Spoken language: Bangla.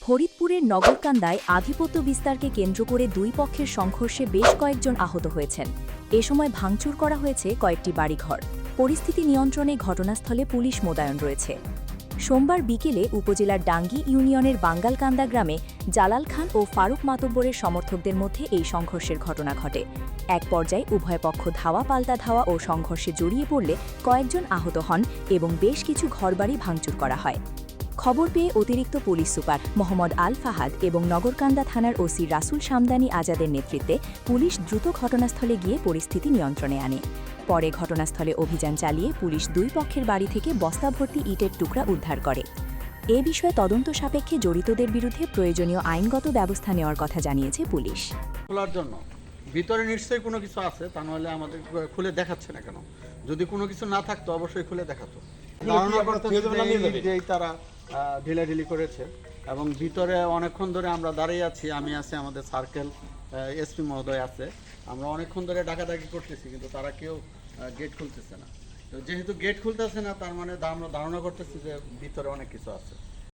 ফরিদপুরের নগরকান্দায় আধিপত্য বিস্তারকে কেন্দ্র করে দুই পক্ষের সংঘর্ষে বেশ কয়েকজন আহত হয়েছেন। এ সময় ভাঙচুর করা হয়েছে কয়েকটি বাড়িঘর। পরিস্থিতি নিয়ন্ত্রণে ঘটনাস্থলে পুলিশ মোতায়েন রয়েছে। সোমবার বিকেলে উপজেলার ডাঙ্গি ইউনিয়নের বাঙ্গালকান্দা গ্রামে জালাল খান ও ফারুক মাতব্বরের সমর্থকদের মধ্যে এই সংঘর্ষের ঘটনা ঘটে। এক পর্যায়ে উভয় পক্ষ ধাওয়া পাল্টা ধাওয়া ও সংঘর্ষে জড়িয়ে পড়লে কয়েকজন আহত হন এবং বেশ কিছু ঘরবাড়ি ভাঙচুর করা হয়। খবর পেয়ে অতিরিক্ত পুলিশ সুপার মোহাম্মদ আল ফাহাদ এবং নগরকান্দা থানার ওসি রাসুল শামদানি আজাদের নেতৃত্বে পুলিশ দ্রুত ঘটনাস্থলে গিয়ে পরিস্থিতি নিয়ন্ত্রণে আনে। পরে ঘটনাস্থলে অভিযান চালিয়ে পুলিশ দুই পক্ষের বাড়ি থেকে বস্তাভর্তি ইটের টুকরা উদ্ধার করে। এ বিষয়ে তদন্ত সাপেক্ষে জড়িতদের বিরুদ্ধে প্রয়োজনীয় আইনগত ব্যবস্থা নেওয়ার কথা জানিয়েছে পুলিশ। খোলার জন্য ভিতরে নিশ্চয়ই কোনো কিছু আছে, তা নাহলে আমাদের খুলে দেখাচ্ছে না কেন? যদি কোনো কিছু না থাকতো অবশ্যই খুলে দেখাতো। ধারণা করতেছে যে তারা ঢিলাঢিলি করেছে এবং ভিতরে অনেকক্ষণ ধরে আমরা দাঁড়িয়ে আছি, আমি আছি, আমাদের সার্কেল এসপি মহোদয় আছে, আমরা অনেকক্ষণ ধরে ডাকাডাকি করতেছি, কিন্তু তারা কেউ গেট খুলতেছে না। তো যেহেতু গেট খুলতেছে না, তার মানে আমরা ধারণা করতেছি যে ভিতরে অনেক কিছু আছে।